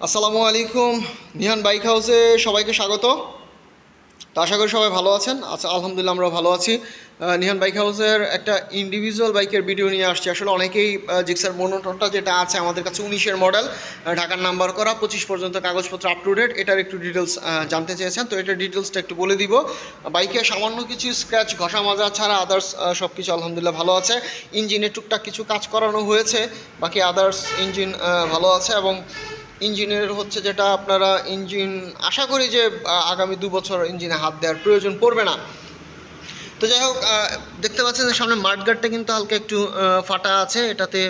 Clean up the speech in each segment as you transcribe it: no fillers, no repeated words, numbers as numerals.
আসসালামু আলাইকুম। নিহান বাইক হাউসে সবাইকে স্বাগত। তো আশা করি সবাই ভালো আছেন। আচ্ছা, আলহামদুলিল্লাহ আমরা ভালো আছি। নিহান বাইক হাউসের একটা ইন্ডিভিজুয়াল বাইকের ভিডিও নিয়ে আসছি। আসলে অনেকেই জিক্সার মোনোটনটা যেটা আছে আমাদের কাছে 19-এর মডেল, ঢাকার নাম্বার করা, 25 পর্যন্ত কাগজপত্র আপ টু ডেট, এটার একটু ডিটেলস জানতে চেয়েছেন। তো এটার ডিটেলসটা একটু বলে দিব। বাইকে সামান্য কিছু স্ক্র্যাচ ঘষা মাজা ছাড়া আদার্স সব কিছু আলহামদুলিল্লাহ ভালো আছে। ইঞ্জিনে টুকটাক কিছু কাজ করানো হয়েছে, বাকি আদার্স ইঞ্জিন ভালো আছে। এবং ইঞ্জিনের হচ্ছে যেটা আপনারা ইঞ্জিন আশা করি যে আগামী 2 বছর ইঞ্জিনে হাত দেওয়ার প্রয়োজন পড়বে না। তো যাই হোক, দেখতে পাচ্ছেন যে সামনে মাঠগার্ডটা কিন্তু হালকা একটু ফাটা আছে। এটাতে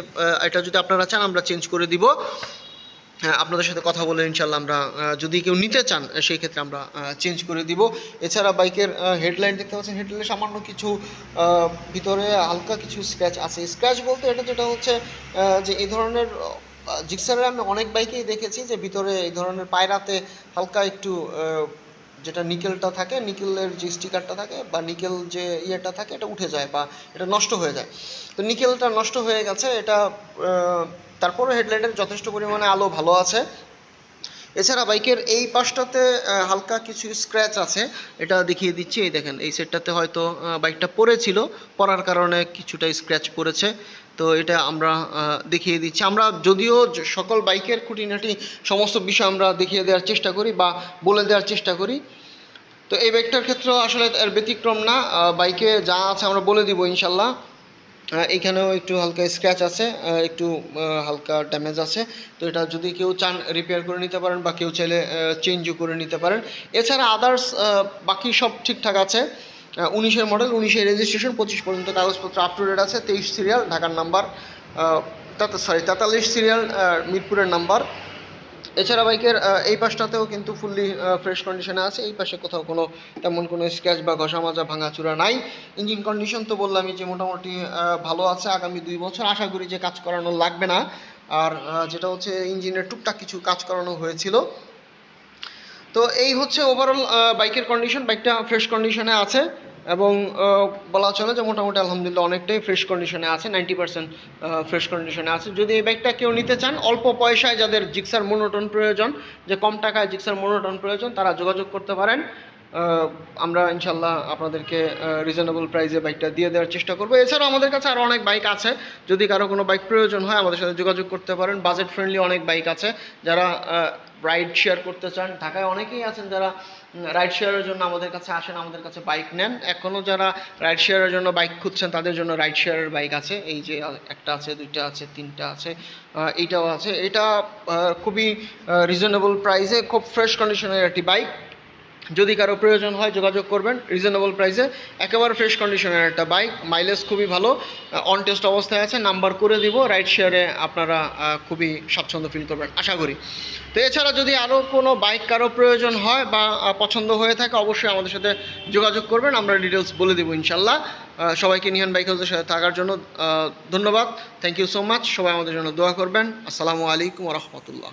এটা যদি আপনারা চান আমরা চেঞ্জ করে দিব। হ্যাঁ, আপনাদের সাথে কথা বলে ইনশাল্লাহ আমরা যদি কেউ নিতে চান সেই ক্ষেত্রে আমরা চেঞ্জ করে দিব। এছাড়া বাইকের হেডলাইট দেখতে পাচ্ছেন, হেডলাইটে সামান্য কিছু ভিতরে হালকা কিছু স্ক্র্যাচ আছে। স্ক্র্যাচ বলতে এটা যেটা হচ্ছে যে এই ধরনের জিক্সারের আমি অনেক বাইকেই দেখেছি যে ভিতরে এই ধরনের পায়রাতে হালকা একটু যেটা নিকেলটা থাকে, নিকেলের যে স্টিকারটা থাকে বা নিকেল যে ইয়েটা থাকে, এটা উঠে যায় বা এটা নষ্ট হয়ে যায়। তো নিকেলটা নষ্ট হয়ে গেছে এটা। তারপরে হেডলাইটের যথেষ্ট পরিমাণে আলো ভালো আছে। এছাড়া বাইকের এই পাশটাতে হালকা কিছু স্ক্র্যাচ আছে, এটা দেখিয়ে দিচ্ছি। এই দেখেন, এই সেটটাতে হয়তো বাইকটা পড়েছিল, পড়ার কারণে কিছুটা স্ক্র্যাচ পড়েছে। তো এটা আমরা দেখিয়ে দিচ্ছি। আমরা যদিও সকল বাইকের খুঁটিনাটি সমস্ত বিষয় আমরা দেখিয়ে দেওয়ার চেষ্টা করি বা বলে দেওয়ার চেষ্টা করি। তো এই বাইকটার ক্ষেত্রেও আসলে এর ব্যতিক্রম না। বাইকে যা আছে আমরা বলে দিব ইনশাল্লাহ। এইখানেও একটু হালকা স্ক্র্যাচ আছে, একটু হালকা ড্যামেজ আছে। তো এটা যদি কেউ চান রিপেয়ার করে নিতে পারেন বা কেউ চাইলে চেঞ্জও করে নিতে পারেন। এছাড়া আদার্স বাকি সব ঠিকঠাক আছে। 19-এর মডেল, 19-এর রেজিস্ট্রেশন, 25 পর্যন্ত কাগজপত্র আপ টু ডেট আছে, 23 সিরিয়াল ঢাকার নাম্বার, 43 সিরিয়াল মিরপুরের নাম্বার। এছাড়া বাইকের এই পাশটাতেও কিন্তু ফুললি ফ্রেশ কন্ডিশনে আছে। এই পাশে কোথাও তেমন কোনো স্ক্র্যাচ বা ঘষা মাজা ভাঙাচুরা নাই। ইঞ্জিন কন্ডিশন তো বললামই যে মোটামুটি ভালো আছে। আগামী 2 বছর আশা করি যে কাজ করানো লাগবে না। আর যেটা হচ্ছে ইঞ্জিনের টুকটাক কিছু কাজ করানো হয়েছিল। তো এই হচ্ছে ওভারঅল বাইকের কন্ডিশন। বাইকটা ফ্রেশ কন্ডিশনে আছে এবং বলা চলে যে মোটামুটি আলহামদুলিল্লাহ অনেকটাই ফ্রেশ কন্ডিশনে আছে, 90% ফ্রেশ কন্ডিশনে আছে। যদি এই বাইকটা কেউ নিতে চান, অল্প পয়সায় যাদের জিক্সার মোনোটন প্রয়োজন, যে কম টাকায় জিক্সার মোনোটন প্রয়োজন, তারা যোগাযোগ করতে পারেন। আমরা ইনশাল্লাহ আপনাদেরকে রিজনেবল প্রাইসে বাইকটা দিয়ে দেওয়ার চেষ্টা করবো। এছাড়াও আমাদের কাছে আরও অনেক বাইক আছে। যদি কারো কোনো বাইক প্রয়োজন হয় আমাদের সাথে যোগাযোগ করতে পারেন। বাজেট ফ্রেন্ডলি অনেক বাইক আছে। যারা রাইড শেয়ার করতে চান, ঢাকায় অনেকেই আছেন যারা রাইড শেয়ারের জন্য আমাদের কাছে আসেন, আমাদের কাছে বাইক নেন। এখনও যারা রাইড শেয়ারের জন্য বাইক খুঁজছেন তাদের জন্য রাইড শেয়ারের বাইক আছে। এই যে একটা আছে, দুইটা আছে, তিনটা আছে, এইটাও আছে। এটা খুবই রিজনেবল প্রাইসে, খুব ফ্রেশ কন্ডিশনের একটি বাইক। যদি কারো প্রয়োজন হয় যোগাযোগ করবেন। রিজনেবল প্রাইসে একেবারে ফ্রেশ কন্ডিশনের একটা বাইক, মাইলেজ খুবই ভালো, অন টেস্ট অবস্থায় আছে, নাম্বার করে দিব। রাইড শেয়ারে আপনারা খুবই স্বাচ্ছন্দ্য ফিল করবেন আশা করি। তো এছাড়া যদি আরও কোনো বাইক কারো প্রয়োজন হয় বা পছন্দ হয়ে থাকে, অবশ্যই আমাদের সাথে যোগাযোগ করবেন, আমরা ডিটেলস বলে দেবো ইনশাল্লাহ। সবাইকে নিহান বাইক হাউসের সাথে থাকার জন্য ধন্যবাদ। Thank you so much. সবাই আমাদের জন্য দোয়া করবেন। আসসালামু আলাইকুম ওয়া রাহমাতুল্লাহ।